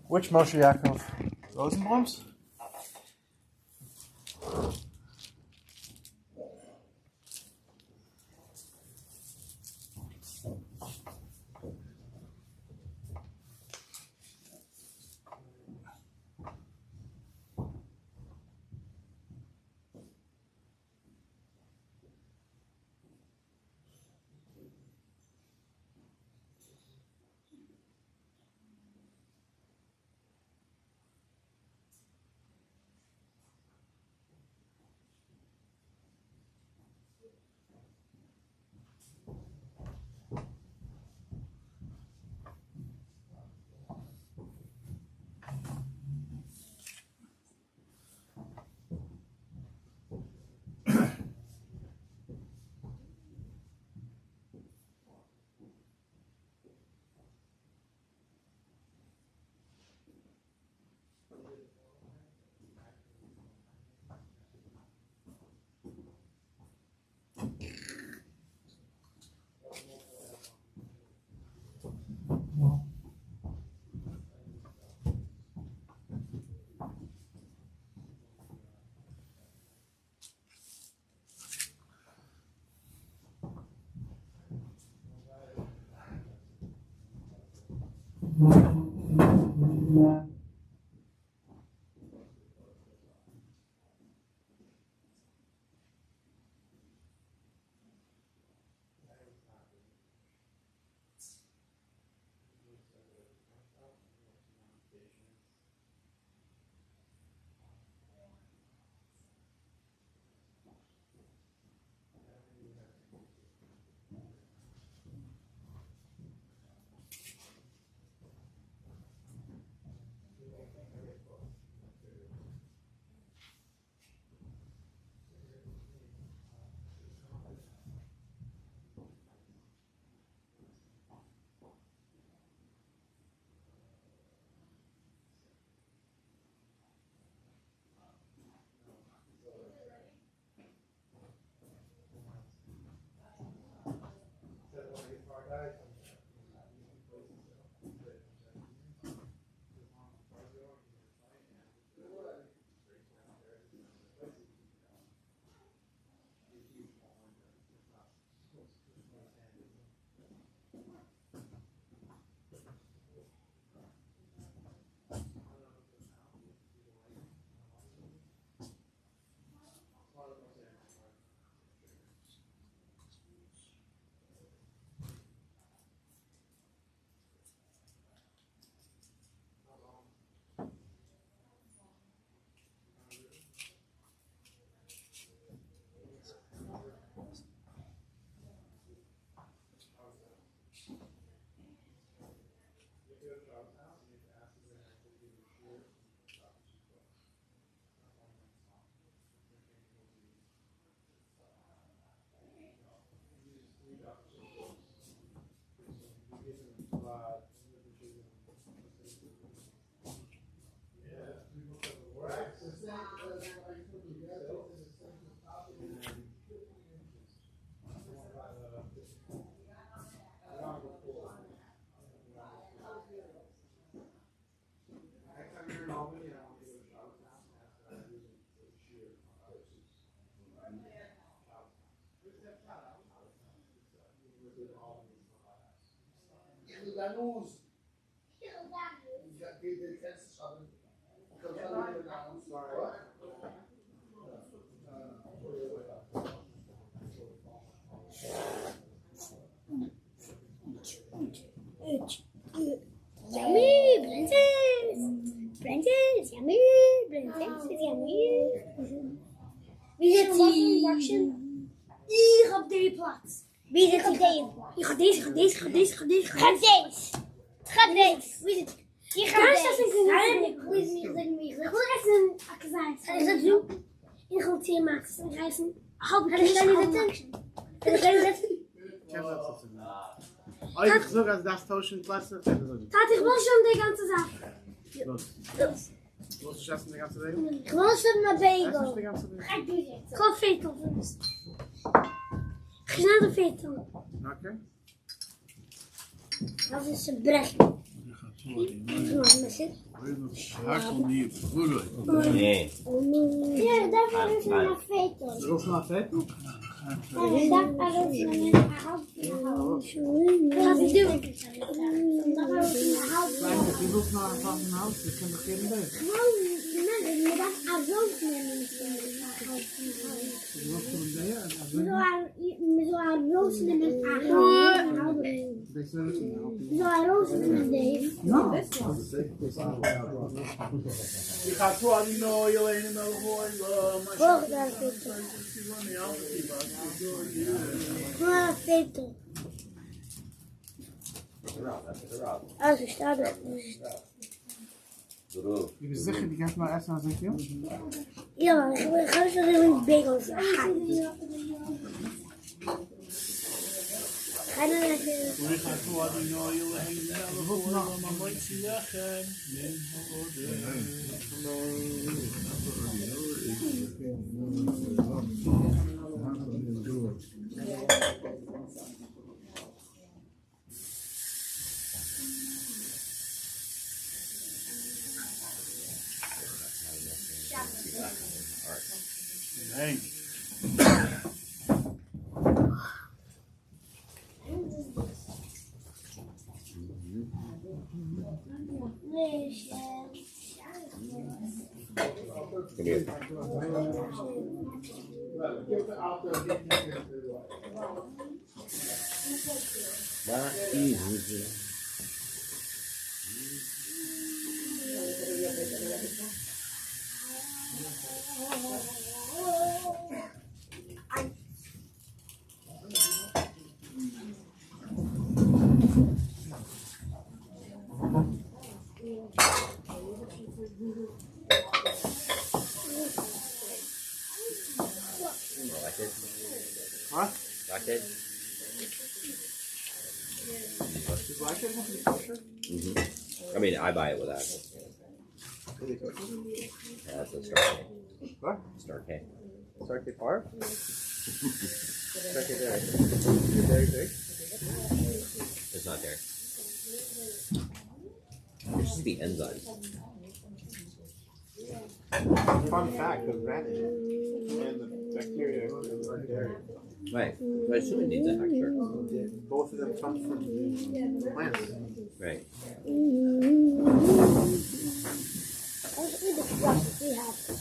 Which Moshe Yaakov? Rosenblum's? Yummy, Princess, yummy, Princess, yummy. Wie zit die? Hier op die plaats. Wie zit die? Ik ga deze. Ga deze. Wie zit die? Hier gaat deze. Ik wil echt een akkezijn. Is dat zo? Ik ga het hier maken. Ik ga eens een halve kleine attention. Oh, ich versuche, als das tauschen Platz zu finden. Tat, ich will schon die ganze Sache. Los. Willst du schaffen die ganze Welt? Ich will schon mal Bagel. Schaffst du die ganze Welt? Ich will Vetel first. Ich schnell de Vetel. Okay. Das ist ein Brechen. Nee. Ja, daarvoor is het maar feito. Roos naar vet? Daarvoor is het maar Wat is dit? Kleine piebels naar van een huis, dat kan ik geen idee. Gewoon, je dat arroz nemen. Zo arroz nemen. Zo arroz nemen. Je gaat zo aan die nooie alleen in de gooi. Volg daar feito. Ah, ze staat er. Je wil zeggen, die gaat maar eerst naar zijn film? Ja, maar ik ga zo even bagels. Ga naar de... Je gaat zo aan die nooie alleen in de gooi. Maar Motza'i lachen. Nee. What? Like it? Is like it? I mean, I buy it without it. Yeah, that's a Star K. What? Star K. Circuit bar? Circuit there. Very big. It's not there. It's just the enzymes. Fun fact of radish and the bacteria are there. Right. So I assume it needs a texture. Both of them come from plants. Right. Als we de klas die hebben.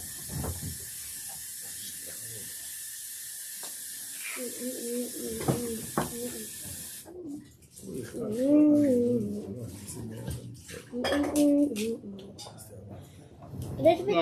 Let's be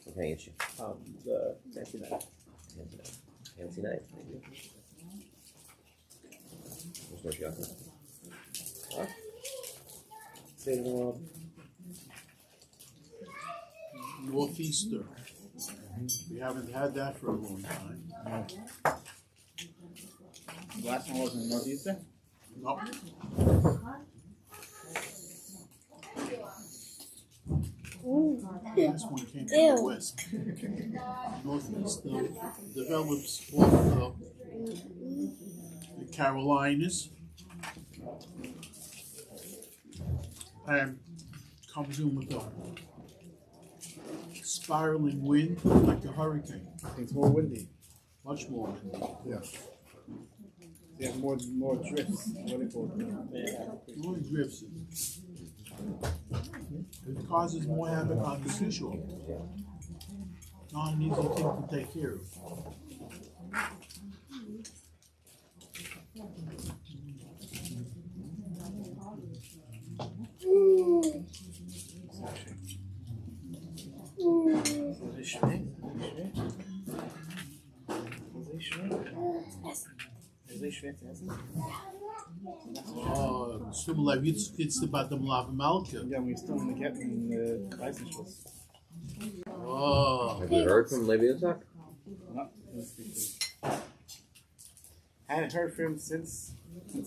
Okay, issue. The fancy knife. Fancy knife. Where's more chocolate? State of the world. Northeaster. We haven't had that for a long time. The last one was in Northeaster? No. This one came from the west. Northeast develops off the Carolinas and comes in with a spiraling wind like a hurricane. It's more windy. Much more windy. Yes. They have more drifts. What do they call it? More drifts. It causes more havoc on the seashore. Not an easy thing to take care of. Stimula jetzt bei dem Melava Malka. Ja, wir still in the Captain Kreisenschuss. Oh. Have you heard from Leviathan? No, hadn't heard from him since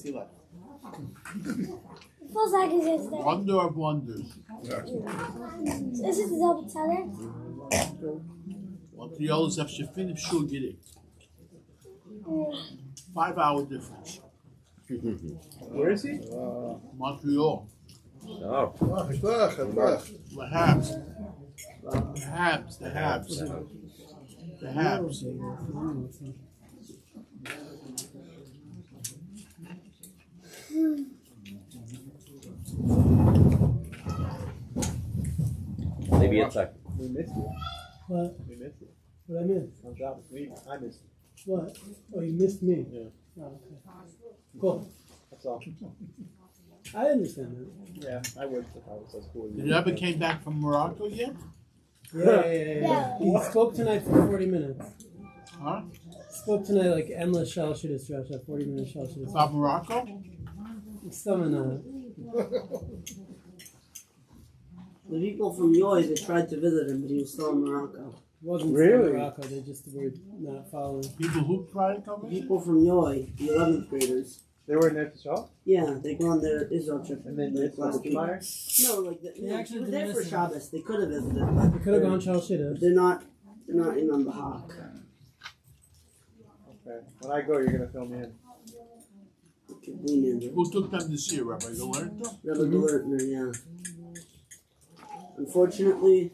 he left. Vol zaken ze het daar. Wonder of wonders. Is het dezelfde teller? Want die alles have je finished sure get it. 5 hour difference. Where is he? Montreal. Oh. The Habs. The Habs. Leviathan. We missed you. What? We missed you. What I missed? On Shabbos. I missed you. What? Oh, you missed me? Yeah. Oh, okay. Cool. That's all. I understand that. Yeah, I would if I was so cool. Did you ever came back from Morocco yet? Yeah. He spoke tonight for 40 minutes. Huh? Spoke tonight like endless shell shoot stretch, a 40-minute shell shoot. About Morocco? Stomach. The people from Yoy that tried to visit him, but he was still in Morocco. Wasn't Really? from Morocco, they just were not following. People who try to come in? People from Yoy, the 11th graders. They were in there to shop? Yeah, they go on their Israel trip. And then like they last week. fire? No, like They no, actually they were did there for miss him. Shabbos. They could have visited, but We could have gone shell shoot. they're not in on the hawk. Okay. When I go, you're going to fill me in. Who took them this year, Rabbi Galerto? Rebbe Galertner, yeah. Unfortunately,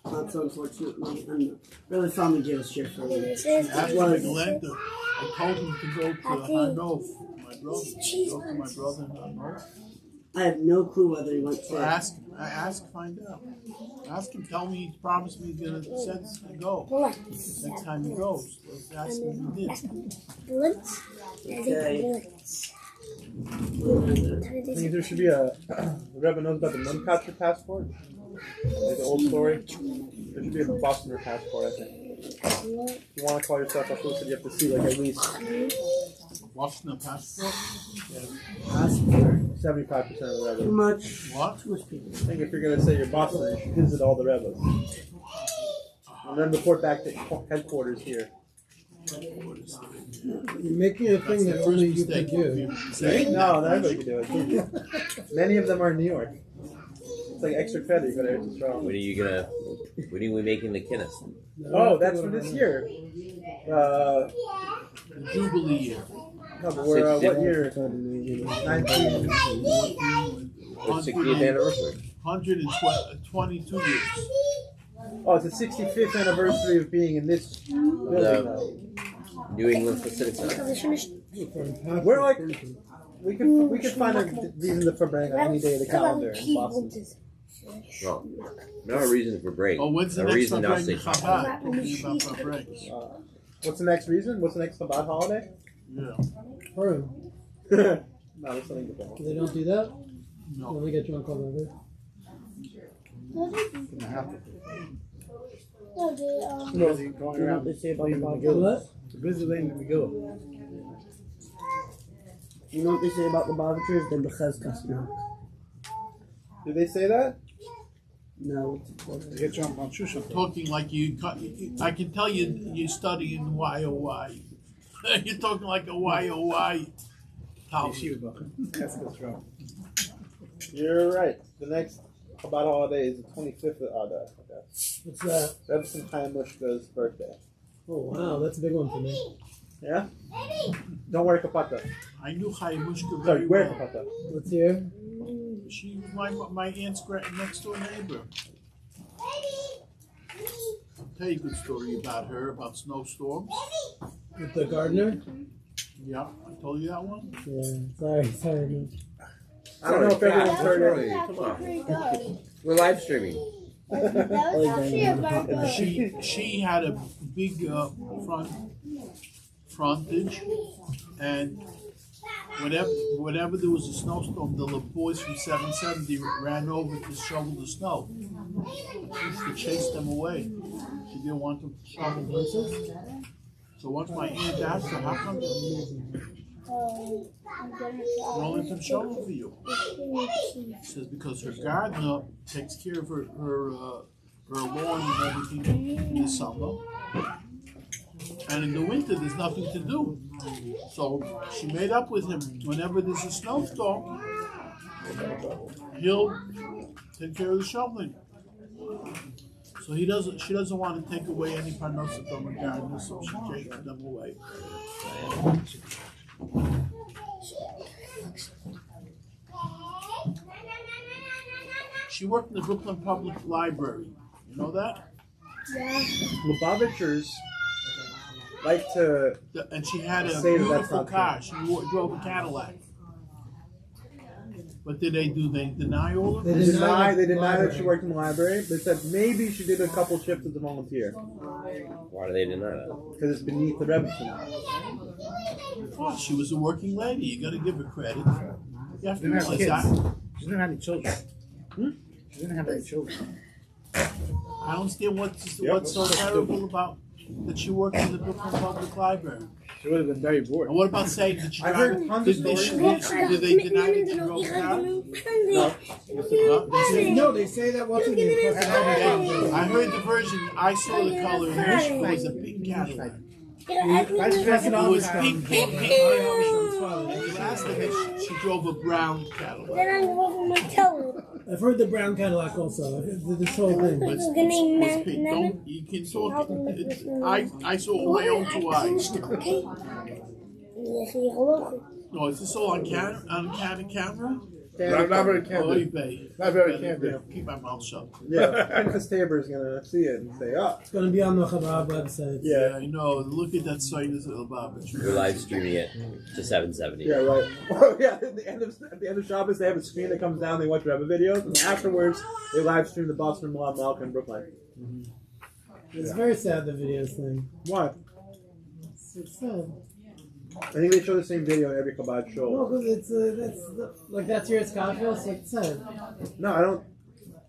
not so unfortunately, and Rebbe finally gave us shit for it. Asked Rabbi Galerto. I told him to go to Hanov. My brother. Go to my brother in Hanov. I have no clue whether he went So to. ask, find out. Ask him, tell me, promise me he's gonna go. Bullets. Next time he goes. Let's ask him if he did. Bullets. Okay. Bullets. I think there should be the Rebbe knows about the Motza'i passport, like the old story. There should be a Boston passport, I think. If you want to call yourself a Chassid, you have to see like at least Washington passport? Passport. 75% of the Too Rebbe. much. What? Too much people. I think if you're going to say you're Boston, you should visit all the Rebbes. And then report back to headquarters here. You're making a thing that only you can do. No, not everybody can do it. Many of them are in New York. It's like extra credit you got to Israel. When are we making the kinnis? Oh, that's for this year. The Jubilee year. No, but we're, what year? 19. 60th anniversary. 122 years. Oh, it's the 65th anniversary of being in this building now. New England Pacific Center. We're like, we could find a reason for break on any day of the calendar in Boston. Well, not a reason for break. Oh, when's the a next reason Chabad? not to. Chabad. Talking about break. What's the next reason? What's the next Chabad holiday? Yeah. Purim. No, there's something different. They don't do that? No. Only get drunk all over. No, going around. They say about the What? Bavitchers. Visiting the Megillah. You know what they say about the Bavitchers? They're Bechezkas now. Did they say that? No. Get drunk on Shushan. Talking like I can tell you studying YOY. You're talking like a YOY. That's what's wrong. You're right. The next Chabad holiday is the 25th of Adar. Okay. What's that? That's Chaim Mushka's birthday. Oh, wow. That's a big one for me. Yeah? Don't wear kapata. I knew Chayimushka Sorry, very wear well. kapata. Let's hear. She was my aunt's next door neighbor. I'll tell you a good story about her, about snowstorms. With the gardener? Yeah, I told you that one. Yeah. Sorry. No. I don't know if everyone's heard it. Come on. We're live streaming. She had a big frontage, and whenever there was a snowstorm, the little boys from 770 ran over to shovel the snow. She used to chase them away. She didn't want them to shovel places. So once my aunt asked her, how come Wellington shovel for you? She says, because her gardener takes care of her lawn and everything in the summer. And in the winter, there's nothing to do. So she made up with him. Whenever there's a snowstorm, he'll take care of the shoveling. So she doesn't want to take away any parnosa from her gardener, so she takes them away. She worked in the Brooklyn Public Library. You know that? Yeah. Lubavitchers like to And she had a say that that's beautiful not car. She drove a Cadillac. What did they do? They deny all of They it? They deny that library. she worked in the library. They said maybe she did a couple shifts as a volunteer Why do they deny that? because it's beneath the Rebbe. Oh, she was a working lady. You got to give her credit. You have to Didn't have realize kids. that. She didn't have any children. She didn't have any children. I don't understand what's so terrible about that she worked in the Brooklyn Public Library. She would have been very bored. And what about saying that she I've heard tons of did they deny that she drove a car? No, they say that what's in the I heard the version. I saw the color. And it was a pink Cadillac. It was pink. And last time she drove a brown Cadillac. Then I'm over my toe. I've heard the brown Cadillac also. I've heard this whole thing. But What's the name? it's pink. Don't, you can talk. I saw with my own two eyes. Okay. No, is this all on camera? Not very candid. Not very candid. Keep my mouth shut. Yeah, Pinchas Tabor is gonna see it and say, "Oh, It's gonna be on the Chabad website. Yeah, I know. Look at that site as a We're live streaming it to 770. yeah, right." Oh, yeah. At the end of Shabbos, they have a screen that comes down. They watch Rebbe videos, and afterwards, they live stream the Boston Melava, Malka, in Brooklyn. It's very sad, the videos thing. Why? It's sad. I think they show the same video in every Chabad No, show. because that's your Iskashville, so it's sad. No, I don't.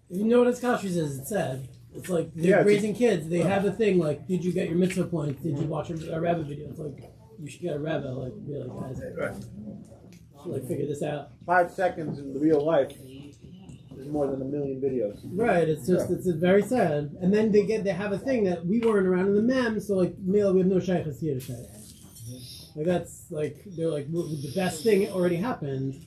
If you know what Iskashville is, it's sad. It's like they're Yeah, it's raising kids. They have a thing like, did you get your mitzvah points? Did you watch a Rebbe video? It's like, you should get a Rebbe. Like, be like, guys, should, like, figure this out. 5 seconds in real life is more than a million videos. Right. It's just it's very sad. And then they have a thing that we weren't around in the mem, so like, Mela, we have no shaykhs here to say. Like that's like they're like the best thing already happened.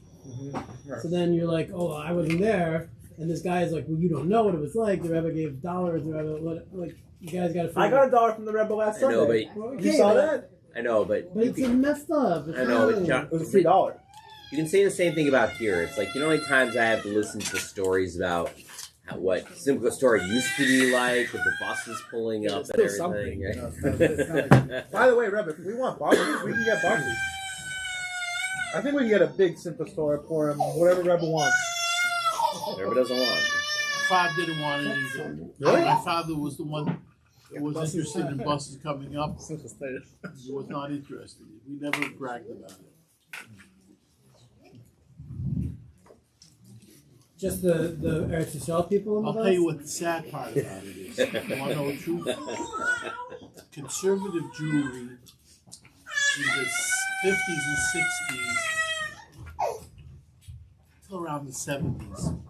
Right. So then you're like, oh, I wasn't there, and this guy is like, well, you don't know what it was like. The Rebbe gave dollars. The Rebbe, like, you guys got to. I got $1 from the Rebbe last I know, Sunday. but You saw that? I know, but But it's messed up. It's I know, but fine. John, It was $3. you can say the same thing about here. It's like, you know how many times I have to listen to stories about what Simcha story used to be like with the buses pulling up and still everything. By the way, Rebbe, if we want buses, we can get buses. I think we can get a big Simcha store for him, whatever Rebbe wants. Everybody doesn't want. Father didn't want it either. Really? My father was the one that was interested in buses coming up. He was not interested. We never bragged about it. Just the Eretz Yisrael people in the I'll bus? tell you what the sad part about it is. You want to know the truth? Conservative Jewry in the 50s and 60s till around the 70s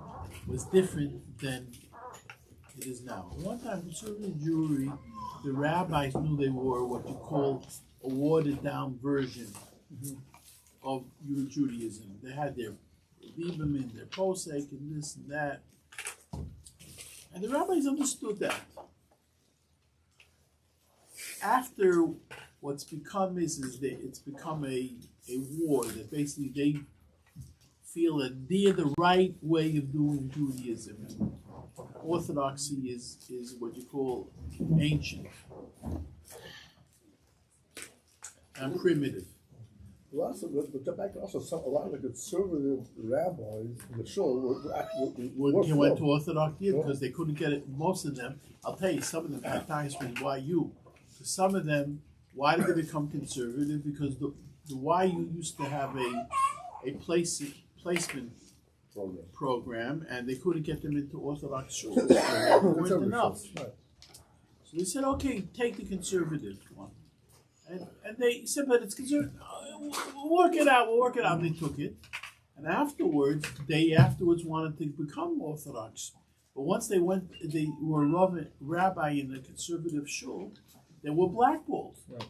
was different than it is now. One time, conservative Jewry, the rabbis knew they wore what you call a watered-down version of your Judaism. They had their Rebbe in their posek and this and that. And the rabbis understood that. After what's become is that it's become a war that basically they feel that they're the right way of doing Judaism. Orthodoxy is what you call ancient and primitive. Well, also, but the fact also a lot of the conservative rabbis in the show went to Orthodoxy because they couldn't get it. Most of them, I'll tell you, some of them had ties with YU. For some of them, why did they become conservative? Because the YU used to have a placement program, and they couldn't get them into Orthodox schools. There weren't enough. So they said, okay, take the conservative one. And they said, but it's conservative. We'll work it out. They took it. And afterwards, they wanted to become Orthodox. But once they were a rabbi in the conservative shul, they were blackballed. Right.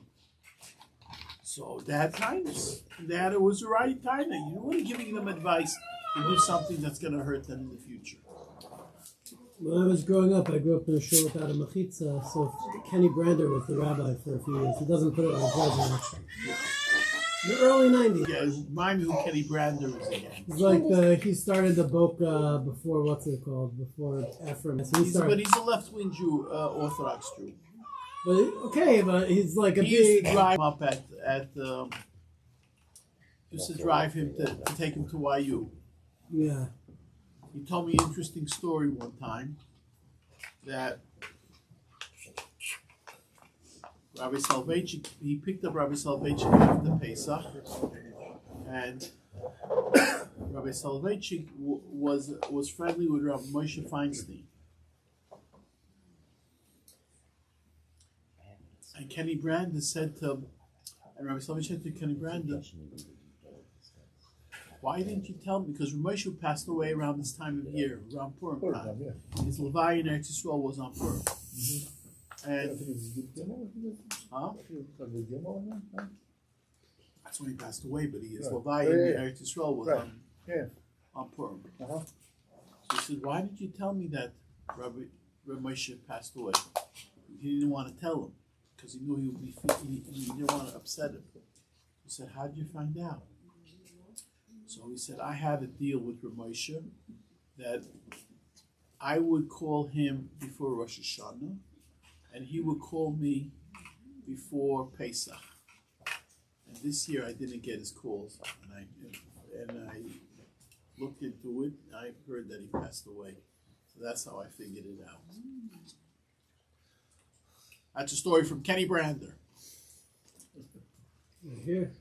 So they had kindness. It was the right time. You weren't giving them advice to do something that's going to hurt them in the future. When I was growing up, I grew up in a shul without a mechitza, so Kenny Brander was the rabbi for a few years. He doesn't put it on his resume. The early 90s. Yeah, remind me who Kenny Brander is again. It's like he started the Boca before, what's it called, before Ephraim. So But he's a left-wing Jew, Orthodox Jew. But he's like a He used to drive up used to drive him to take him to YU. Yeah. He told me an interesting story one time that Rabbi Soloveitchik, he picked up Rabbi Soloveitchik after Pesach, and Rabbi Soloveitchik was friendly with Rabbi Moshe Feinstein. And Kenny Brander said to, and Rabbi Soloveitchik said to Kenny Brander, why didn't you tell me? Because Moshe passed away around this time of year, around Purim time. His Levi in Eretz Yisrael was on Purim. And that's when he passed away, but his Levi in Eretz Yisrael was on Purim. So he said, why did you tell me that Rabbi Moshe passed away? He didn't want to tell him because he knew he didn't want to upset him. He said, how did you find out? So he said, I had a deal with Ramosha that I would call him before Rosh Hashanah, and he would call me before Pesach. And this year I didn't get his calls, and I looked into it. I heard that he passed away, so that's how I figured it out. That's a story from Kenny Brander. Here.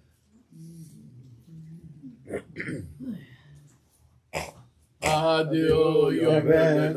Adieu, your man,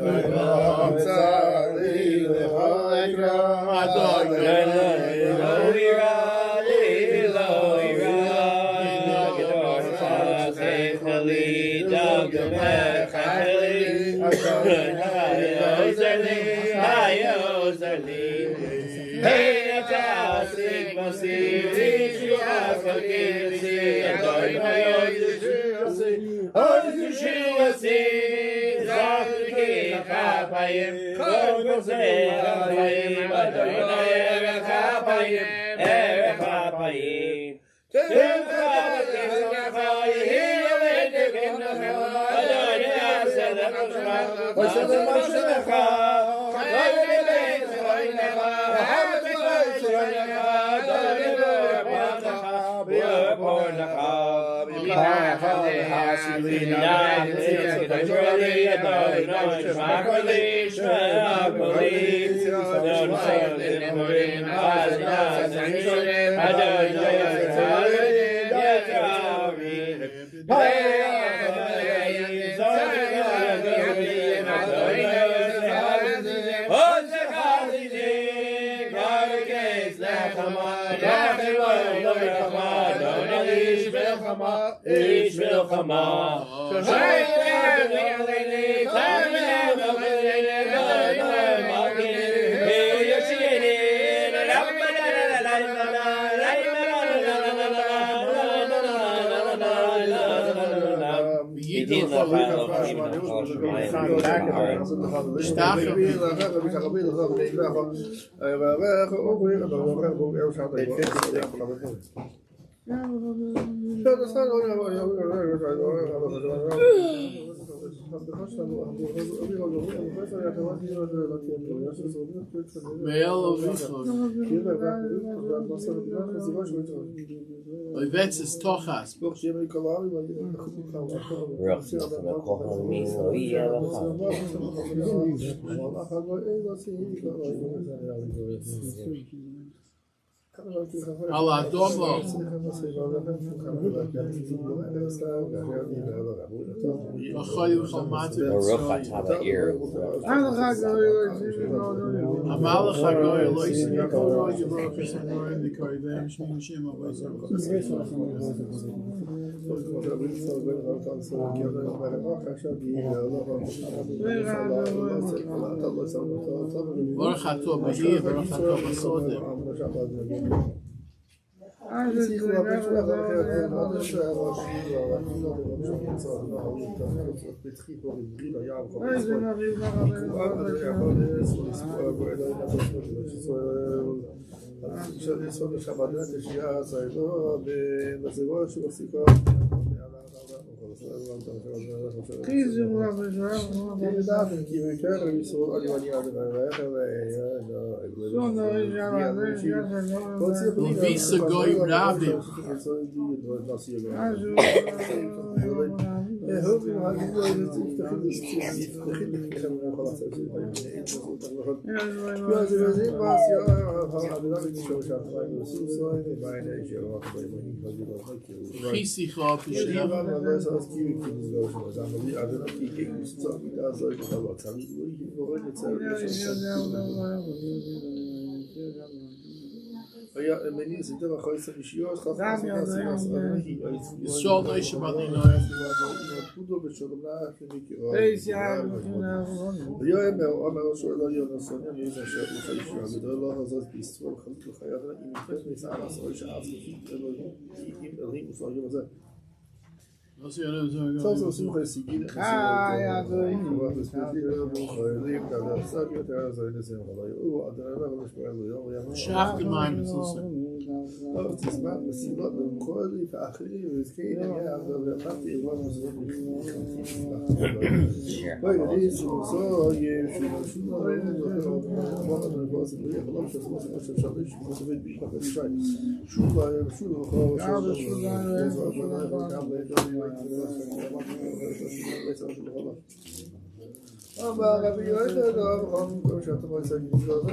So simcha sigid. Ja, so in was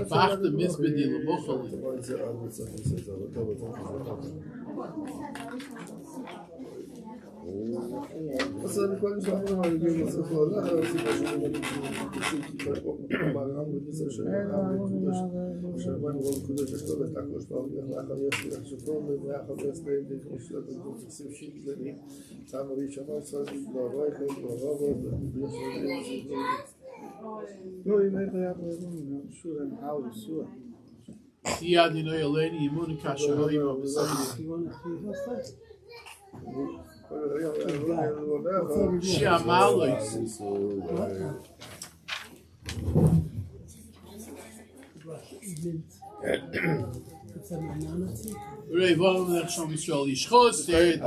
Fachte misbedile mochel. Ja, die neue Leni, Monika Shahoima beside. Shiamalois. Ray, warum wir schon Israel ist kostet?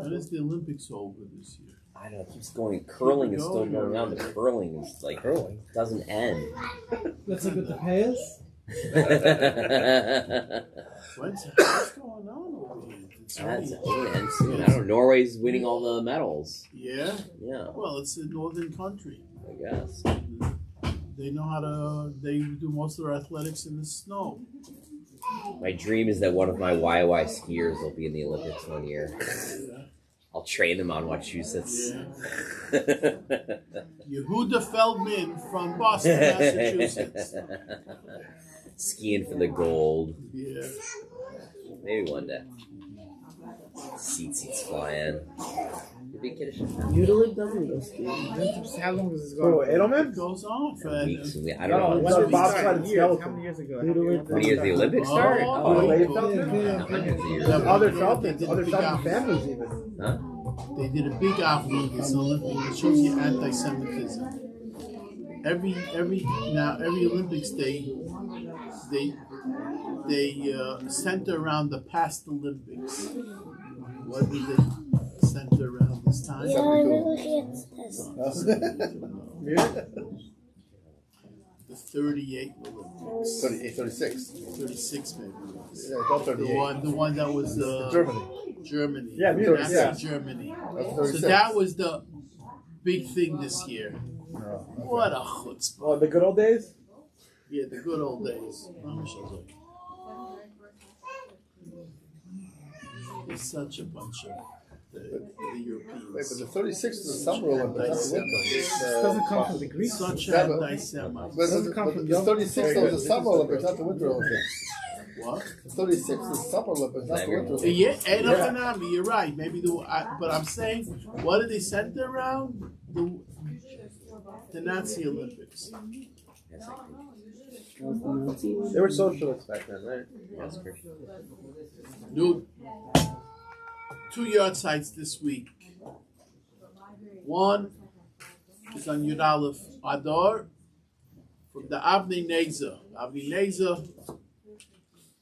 When is the Olympics over this year? I don't know. It keeps going. Curling is still going on. The curling is like doesn't end. That's like with the payas? What's going on over here? It's That's really- and soon. I don't know. Norway's winning all the medals. Yeah. Yeah, Well, it's a northern country. I guess. They know how to. They do most of their athletics in the snow. My dream is that one of my YY skiers will be in the Olympics one year. Yeah. I'll train them on Wachusett. Yehuda Feldman from Boston, Massachusetts. Skiing for the gold. Yeah. Maybe one day. Seats flying. You'd be kiddish. Usually doesn't go skiing. How long does this Oh, go? It Edelman? goes on for Weeks and weeks. I No, don't when know. It's did a he bobsled start? and Years? skeleton. How many years ago? Literally How many years the Olympics start? Oh, Oh, Wade oh, Felton? yeah. hundreds of years. The other They Feltons, did other big Felton out. families even. Huh? They did a big outlook. It's Olympic. It shows you anti-Semitism. Every Olympics they center around the past Olympics. What did they center around this time? Ja, ik wil The 38 Olympics. 38, 36. 36 maybe. Yeah, about The 38. one that was Germany. Germany. Yeah, Munich, Nazi yeah. Germany. That's So 36. that was the big thing this year. No. What a chutzpah. Oh, the good old days? Yeah, the good old days. It's such a bunch of the Europeans. Wait, but the 36 is the Summer Olympics, not the winter. This doesn't come from the Greeks. Such Yeah, but- anti-Semites. But Doesn't come from the the 36 was the Summer Olympics, not the Winter Olympics. What? The 36 is the Summer Olympics, not the Winter Olympics. Yeah, and Hanami, you're right. Maybe but I'm saying, what did they center around? The Nazi Olympics. Yes, I think. They were socialists back then, right? Yes, for sure. Dude, 2 yard sites this week. One is on Yud Aleph Adar from the Avnei Neza. Avnei Neza,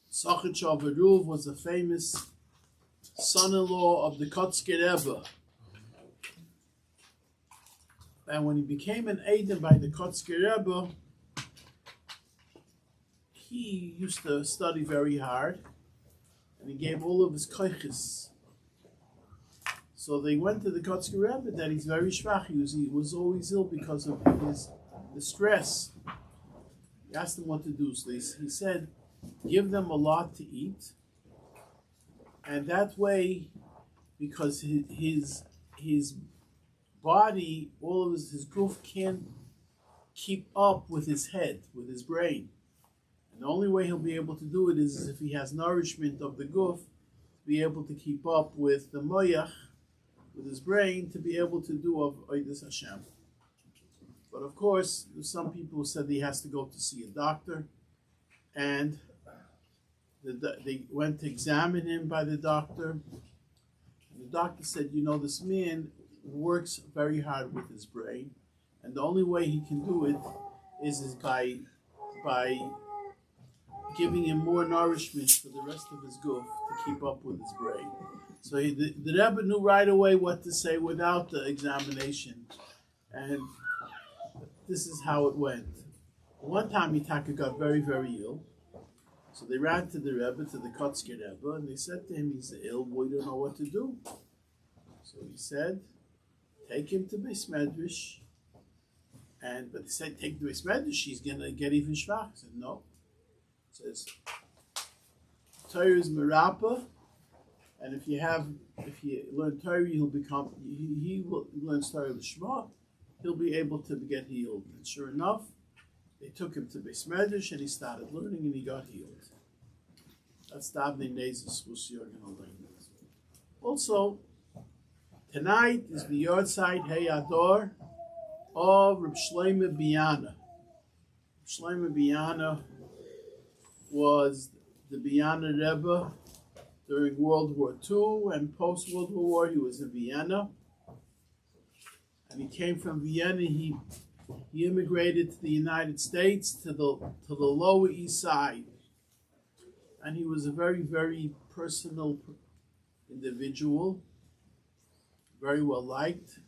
Sachet Shavuot was a famous son-in-law of the Kotzker Rebbe. And when he became an Aiden by the Kotzker Rebbe, he used to study very hard, and he gave all of his koiches. So they went to the Kotzker Rebbe that he's very schwach. He was always ill because of the stress. He asked him what to do. So he said, give them a lot to eat, and that way, because his body, all of his goof can't keep up with his head, with his brain. And the only way he'll be able to do it is if he has nourishment of the goof, to be able to keep up with the moyach, with his brain, to be able to do of Oidus Hashem. But of course, there's some people who said he has to go to see a doctor, and they went to examine him by the doctor. And the doctor said, this man works very hard with his brain, and the only way he can do it is by giving him more nourishment for the rest of his goof to keep up with his brain. So the Rebbe knew right away what to say without the examination, and this is how it went. One time Yitaka got very, very ill, so they ran to the Rebbe, to the Kotzker Rebbe, and they said to him, he's ill, we don't know what to do. So he said, take him to Beis Medrash, but they said, take him to Beis Medrash, he's going to get even schwach. He said, no. It says, Torah is merapa, and if you learn Torah, he will learn Torah L'Shma, he'll be able to get healed. And sure enough, they took him to Beis Medrash, and he started learning, and he got healed. That's the Avnei Nezis you're going to learn. Also, tonight is the yard side Hey Ador of Reb Shlomo Biana. Shlomo Biana was the Biana Rebbe during World War II, and post World War War he was in Vienna. And he came from Vienna. He immigrated to the United States, to the Lower East Side, and he was a very, very personal individual, very well liked.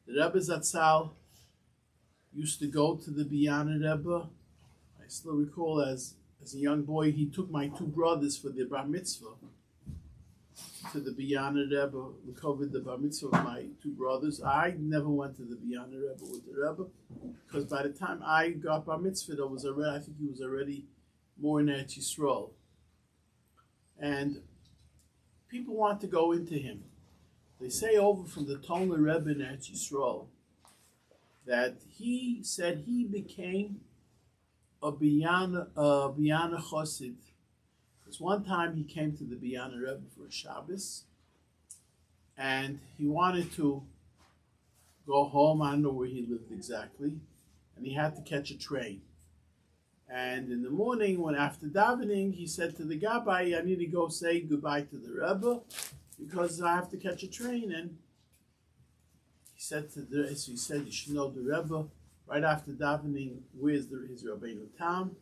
The Rebbe Zatzal used to go to the Biana Rebbe. I still recall as as a young boy, he took my two brothers for the bar mitzvah to the Biyana Rebbe. We covered the bar mitzvah of my two brothers. I never went to the Biyana Rebbe with the Rebbe because by the time I got bar mitzvah, I think he was already more in Eretz Yisrael. And people want to go into him. They say over from the Terumah Rebbe in Eretz Yisrael that he said he became a Biyana Chosid. Because one time he came to the Biyana Rebbe for a Shabbos, and he wanted to go home. I don't know where he lived exactly, and he had to catch a train. And in the morning, when after davening, he said to the Gabbai, I need to go say goodbye to the Rebbe because I have to catch a train. And he said you should know the Rebbe right after davening, where's his Rabbeinu Tam,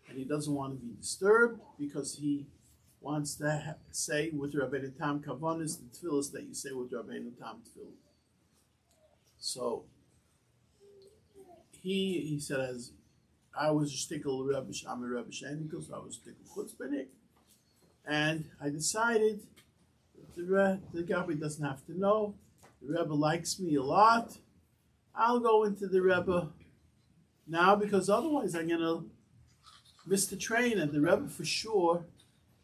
and he doesn't want to be disturbed because he wants to say with Rabbeinu Tam Kavanis the tefillas that you say with Rabbeinu Tam tefillah. So he said, as I was a shtickle Rebbe, I'm a Rebbe Shenikos, so I was a shtickle chutzpahnik, and I decided that the Gabbai doesn't have to know. The Rebbe likes me a lot. I'll go into the Rebbe now because otherwise I'm going to miss the train, and the Rebbe for sure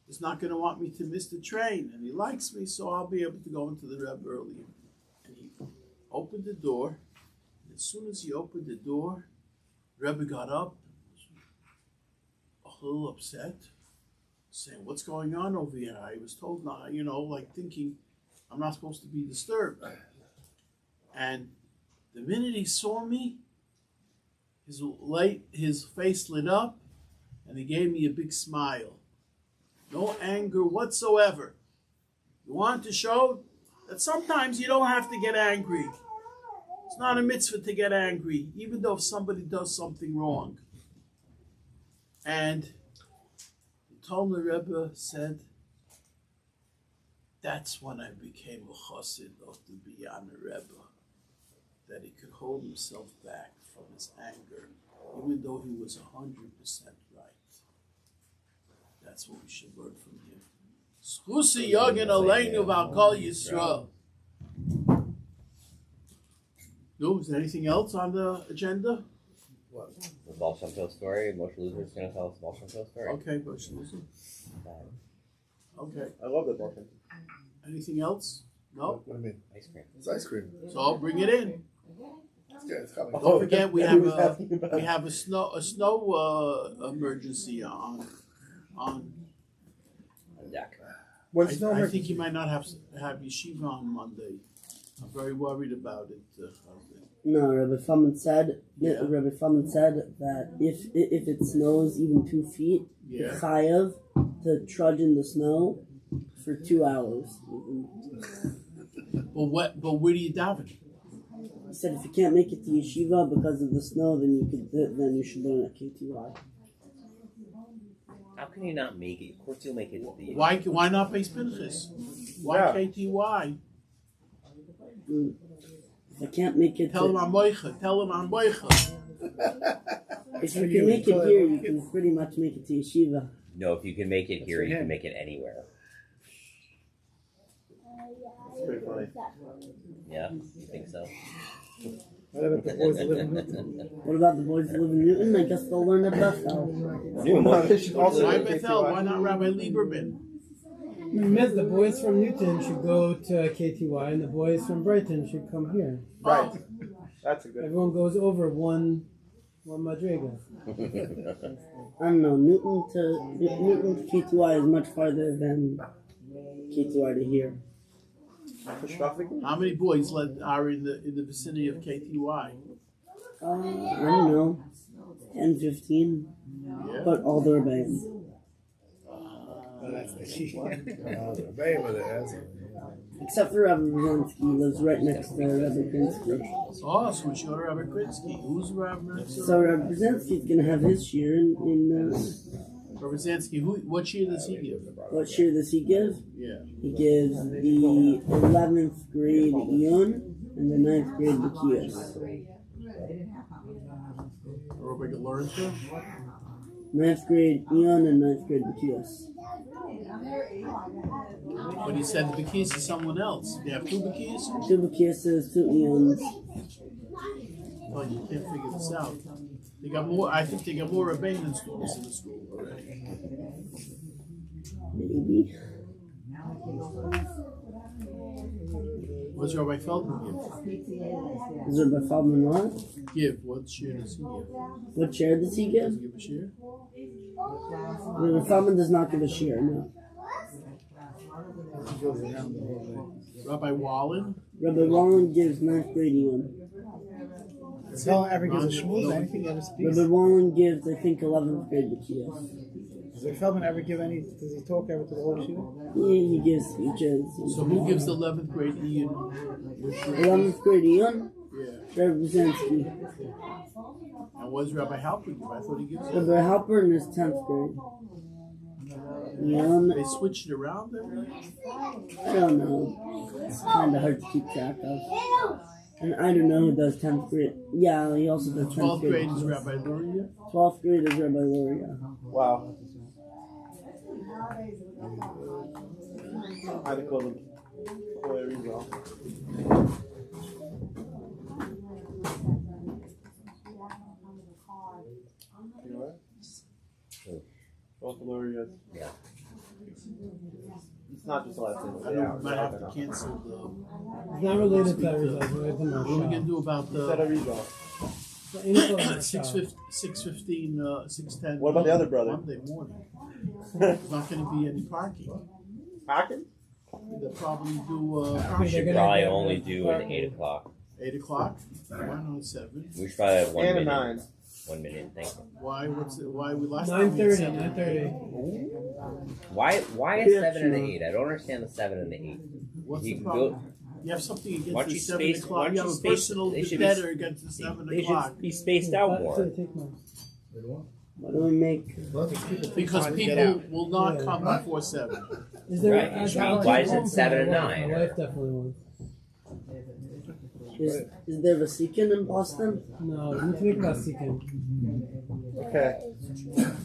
is not going to want me to miss the train, and he likes me, so I'll be able to go into the Rebbe earlier. And he opened the door, and as soon as he opened the door, Rebbe got up, a little upset, saying, what's going on over here? I was told not, like thinking I'm not supposed to be disturbed. And the minute he saw me, his face lit up, and he gave me a big smile. No anger whatsoever. You want to show that sometimes you don't have to get angry. It's not a mitzvah to get angry, even though if somebody does something wrong. And the Terumah Rebbe said, that's when I became a chassid of the Biyana Rebbe, that he could hold himself back from his anger, even though he was 100% right. That's what we should learn from him. Schusi Yogin Aleinu V'Kol Yisrael. No, is there anything else on the agenda? What? The Baal Shem Tov story. Moshe Luther is going to tell us the Baal Shem Tov story. Okay, Moshe Luther. Okay. I love that Baal Shem Tov. Anything else? No? What do you mean? Ice cream. It's ice cream. So I'll bring it in. Yeah, it's coming. Don't forget we have a snow emergency on Deck. What's no I think you might not have yeshiva on Monday. I'm very worried about it. No, Rebbe Feldman said. Yeah. Rebbe Feldman said that if it snows even 2 feet, Yeah. it's chayav to trudge in the snow for 2 hours. But where do you daven? He said if you can't make it to yeshiva because of the snow, then you should learn at KTY. How can you not make it? Of course you'll make it. Why not base Pinchas? Why Yeah. KTY? If I can't make it, Tell him I'm moicha. Tell him I'm moicha. if you can make it here, you can pretty much make it to yeshiva. No, if you can make it here, you can make it anywhere. It's pretty funny. Yeah, you think so? What about the boys that live in Newton? What about the boys who live in Newton? I guess they'll learn at Bethel. They should also Why go to Bethel? KTY. Why not Rabbi Lieberman? The boys from Newton should go to KTY, and the boys from Brighton should come here. Right. That's a good. Everyone goes over one madriga. I don't know. Newton to KTY is much farther than KTY to here. How many boys are in the vicinity of KTY? I don't know. 10, 15. Yeah. But all their bands. That's the key. The name of the answer. Except for Rebbe Brzezinski, he lives right next to Rebbe Krinsky. Oh, so we show Rabbi Krinsky. Who's Rabbi So Rebbe Brzezinski's going to have his shir in Rabbi Zansky? What year does he give? what shir does he give? Yeah. He gives the 11th grade Iyun and the 9th grade B'kiyos. Rabbi Lorenzo? ninth grade Eon and ninth grade Matthias. But he said the Bakis is someone else. They have two Bakis? Two Matthiases, two Eons. Oh, you can't figure this out. They got more. I think they got more Rebbein students in the school already. Maybe. What's Rabbi Feldman give? Is Rabbi Feldman what? Give. What share does he give? What share does he Does give? he give a share? Rabbi Feldman does not give a share, no. He goes around the whole thing. Rabbi Wallen? Rabbi Wallen gives ninth grade Eon. Does he ever gives a shmooze? Anything he ever speaks? Rabbi Wallen gives, I think, 11th grade Matthias. Does the Feldman ever give any? Does he talk ever to the whole yeshiva? Yeah, he gives speeches. So who gives the 11th grade Ian? 11th grade Eon? Yeah. Rabbi Brzezinski. And what does Rabbi Halper give? I thought he gives it. Rabbi Halpern is 10th grade. Eon, They switched it around then? I don't know. It's kind of hard to keep track of. And I don't know who does 10th grade. Yeah, he also does 10th 12th grade. grade is Rabbi Luria. 12th grade is Rabbi Luria. Wow. I had to call them very well. You know what? Both Glorious. Yeah. It's not just the last thing. I don't might have to cancel the. It's not related to that result. It's related to What are we Malka. gonna do about Set a the result. 6:15, 6:10? What about the other brother? Monday morning. There's not gonna be any parking. Packing? They'll probably do They're Should gonna probably have only that do an 8 o'clock. 8 o'clock. Why not 7? We should probably have 1 And a minute. 9. 1 minute. Thank you. Why? Why we last time we had 9:30. 7? 9:30. Why a 7 and an 8? I don't understand the 7 and the 8. What's You the can problem? go. You have something Why against don't the you 7 space- why o'clock. don't You you have a space- personal they should be- vendetta against the 7 They o'clock. should be spaced out more. Take mine. What do we make? Because people will not come before 7. Is there? Right, I'll it should be- take why is it one for 7 and my wife. 9, My or- wife definitely wants. Is there Vasikin in Boston? No, you need to make about seeking. Okay.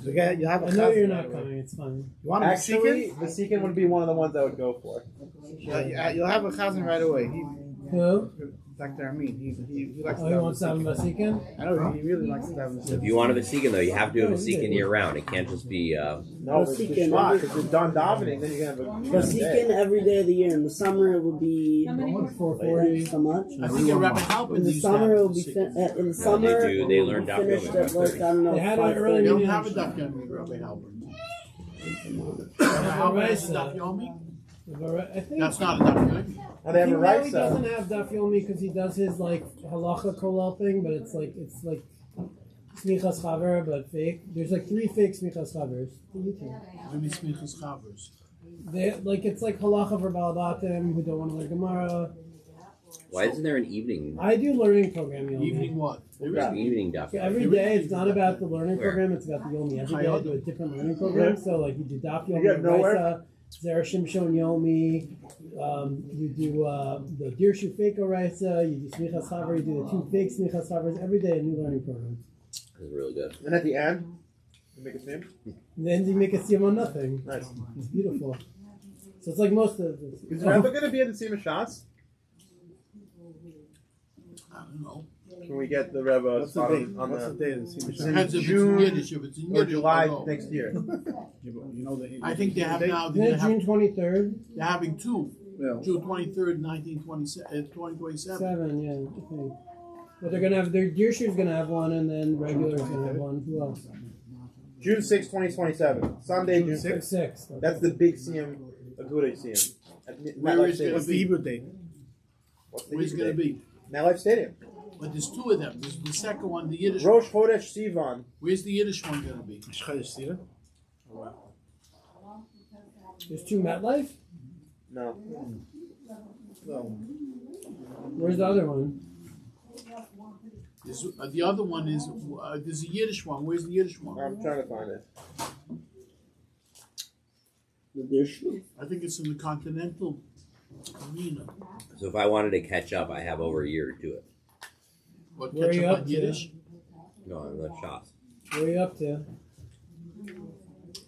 You have a I know cousin you're right not away. coming. It's fine. You want to be Actually, seeking? the Seekin would be one of the ones I would go for. You'll have a cousin right away. Who? Dr. Amin. He likes Oh, he wants to have a seeking? I know he really likes to have a If you want a Vasikin, though, you have to have a Vasikin year round. It can't just be. No, it's the Vasikin, shot. every- If you're done davening, then you're gonna have a Vasikin every day of the year. In the summer, it would be 440. so much. I think at Rabbi In Halpern the used to have summer, it will the be secret. in the summer. They do. They learn it will be finished documentary at like I don't know. They had an early They 5:30. don't Minyan. have a Daf Yomi, Rabbi Halpern. Rabbi Halpern has a Daf Yomi? I think. That's not a Daf Yomi. Now they have a He right really doesn't have Daf Yomi because he does his like halacha kolal thing, but it's like smichas chaver but fake. There's like 3 fake smichas chavers. Maybe Smichas Chavers. They like it's like halacha for balabatim who don't want to learn Gemara. Why isn't there an evening? I do learning program Yomi. Evening what? There There's is an evening Daf. So every day it's not about the learning Where? program, it's about the Yomi. Every day I do a different learning program. So like you do Daf Yomi, get nowhere? Raisa, Zera Shimshon Yomi, you do the Dirshu Fake Raisa, you do Smichas Chaver, you do the 2 fake Smichas Chavers, every day a new learning program. It's really good. And at the end, you make a name. And then you make a siyum on nothing. Nice. It's beautiful. So it's like most of Is Rebbe going to be at the same shots? I don't know. Can we get the Rebbe What's the spot date? on What's the the date of the It's Sima in Depends if it's in June Yiddish. If it's in or Yiddish, July I'll go. next year? You know the. I think they have now. Isn't it June 23rd? They're having 2. Yeah. June 23rd, 2027. 7, yeah, I think. But they're gonna have their Dirshu's gonna have one, and then regular's gonna have one. Who else? June 6, 2027. Sunday, June 6. 6. That's the big CM, Aguda CM. At Where MetLife is it? Stadium. What's the Hebrew date? What's the Where's it Hebrew going to date? be? MetLife Stadium. But there's 2 of them. There's the second one, the Yiddish. Rosh Chodesh Sivan. Where's the Yiddish one going to be? There's 2 MetLife? No. Where's the other one? There's, the other one is, there's a Yiddish one. Where's the Yiddish one? I'm trying to find it. The Dirshu. I think it's in the Continental Arena. So if I wanted to catch up, I have over a year to do it. What, Where are catch you up up on to? Yiddish? No, I'm the shots. Where are you up to?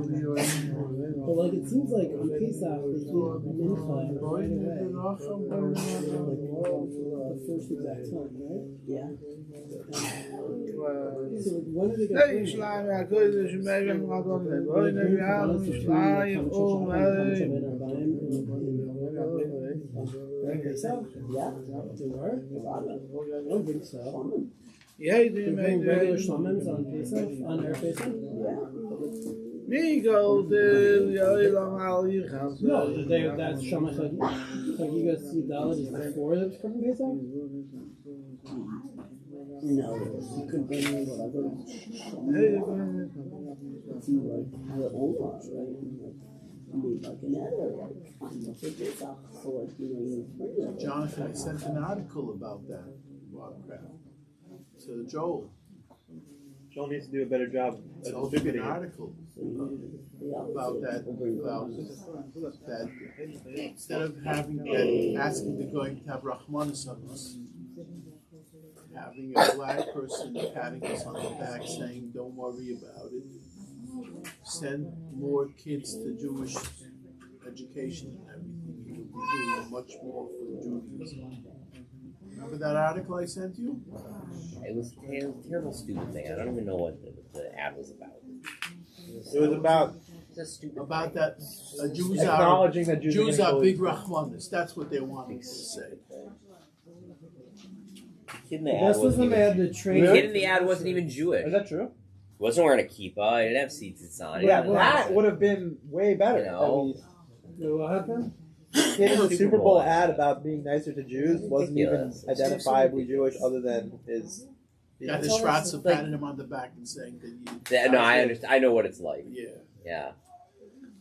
But like it seems like on Pesach they eat mincha right away. The first exact time, right? Yeah. So like, when do they get Pesach? Yeah. They were? I don't think so. Yeah, They bring regular shamans on Pesach, on Erev Pesach? No, that's Shaman Chagigas Yudalit is before the from Pesach? No, you could bring in whatever. It's like the old ones, right? Made like an editor, like kind of for Pesach. So like you bring it. Jonathan, I sent an article about that to Joel. Joel needs to do a better job It's of an distributing it. article about that instead of having that, asking the going to have Rahmanis on us, having a black person patting us on the back saying, "Don't worry about it." Send more kids to Jewish education and everything. You'll be doing much more for Judaism. Remember that article I sent you? It was a terrible, stupid thing. I don't even know what the ad was about. It was about About that Jews acknowledging that Jews are getting big Rahmanis. That's what they wanted to say. The kid in the ad This was wasn't the even, man that trained. the kid in the ad wasn't even Jewish. Is that true? Wasn't wearing a kippah. He didn't have tzitzis on. Yeah, that would have been way better. You know? What happened? Kid in the Super Bowl ad about being nicer to Jews wasn't even Ridiculous. identifiably Jewish other than his. Got the Shratza patting him on the back and saying that you. No, I understand. I know what it's like. Yeah. Yeah.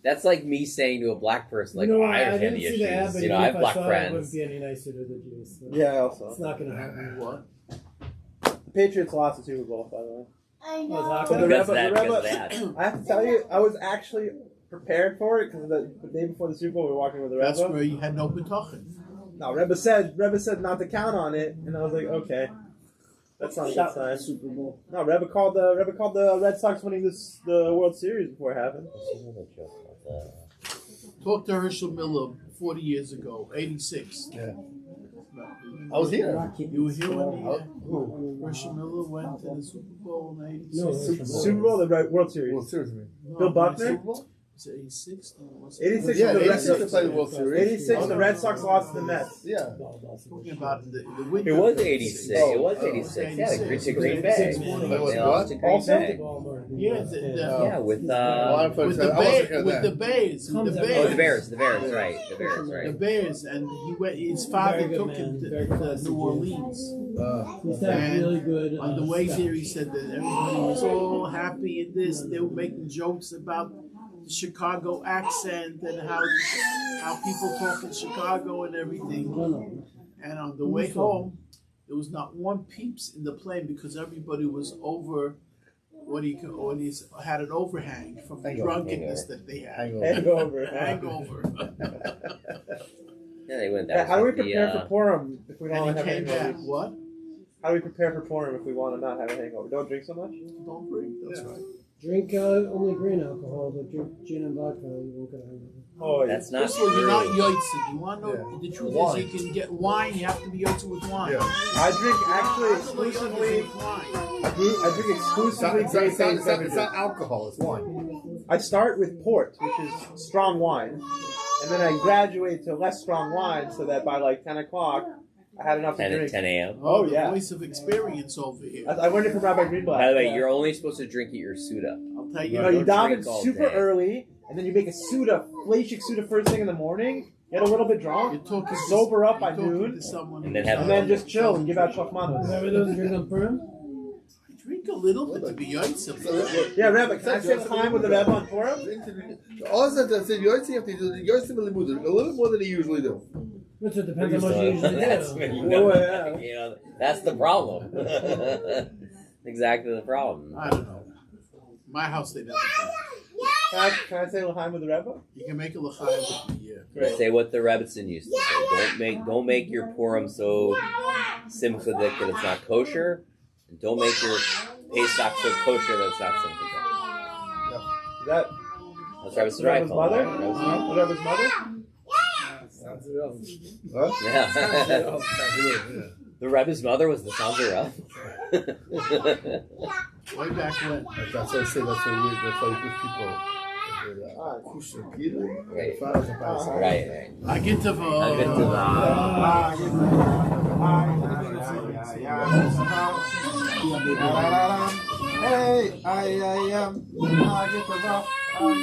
That's like me saying to a black person, like, You know oh, what, I understand didn't the see the ad, issues. but You know, even I if have black saw it, it friends. wouldn't be any nicer to the Jews. So Yeah, also. it's not going to happen. What? The Patriots lost the Super Bowl, by the way. I What's know. happening? The Because of that, Rebbe- because of that. I have to tell you, I was actually prepared for it because the day before the Super Bowl, we were walking with the That's Rebbe. where you had no bitachon. No, Rebbe said not to count on it, and I was like, okay, that's not a good sign. Super Bowl. No, Rebbe called the Red Sox winning the World Series before it happened. Talked to Herschel Miller 40 years ago, 86. Yeah. I was here. You were here when Who? Herschel Miller went to the Super Bowl in 86? No, Super Bowl, the World Series. Well, seriously. Bill Buckner? Super Bowl? Was it 86? No, was it? 86, Yeah, the Red 86 they Sox. played the World Series. 86, the Red Sox lost to the Mets. Yeah. Talking about the winter. It was 86. It was 86. Yeah, the Green Bay. It was They lost to Green Also? Bay. Yeah, Yeah, with Well, I'm with the I wasn't here with the then. Bears, with the oh, Bears, the Bears, right? The Bears, the right? Bears, and he went. His father Very good took man, him very to classy New Jew. Orleans. He's had And really good. On the way stuff. there, he said that everybody was all happy in this. They were making jokes about the Chicago accent and how people talk in Chicago and everything. And on the way home, there was not one peeps in the plane because everybody was over had an overhang from the drunkenness that they had. Hangover. Yeah, they went that. How do we prepare for Purim if we don't And have he a came hangover? back. What? How do we prepare for Purim if we want to not have a hangover? Don't drink so much? Don't drink. That's right. Drink only green alcohol, but drink gin and vodka, you won't get a hangover. Oh, That's not First of all, you're true. not yotzid. You want to know the truth Wine. is you can get wine. You have to be yotzid with wine. Yeah. I drink actually exclusively. I drink exclusively grape-based It's beverages. not alcohol, it's wine. I start with port, which is strong wine, and then I graduate to less strong wine, so that by like 10 o'clock, I had enough to 10 drink. 10 a.m. Oh, the yeah. voice of experience over here. I learned it from Rabbi Greenblatt. By the way, Yeah. you're only supposed to drink at your Suda. I'll tell you. You know, you Don't daven drink all super day. early, and then you make a Suda, flashik Suda first thing in the morning, get a little bit drunk, You're talking to- sober up by you're talking noon, to someone and then who's have- and not- then just chill and give out shachmanos. Remember those drink on Purim? drink a little bit to be yotzid. Yeah, Rebbe, can I spend time with the Rebbe on Purim? Also, I said, you have to do a little more than you usually do. Which it depends how much you usually That's do. when you Oh, know, yeah. you know, that's the problem. Exactly the problem. I don't know. My house they never do. Can I say l'chaim with the Rebbe? You can make a l'chaim with the year. Let's say what the Rebbetzin used to say. Don't make your Purim so simchadik that it's not kosher, and don't make your Pesach so kosher that it's not simchadik. Is that That's Rebbe's the Rebbe's mother? mother. The Rebbe's mother? Huh? Yeah. Yeah. The Rebbe's mother was the Sanzera. Way back when. That's why I say that's why we give people kosher kid. Right. Right. Right. I get to Hey, I am. I get the Hey,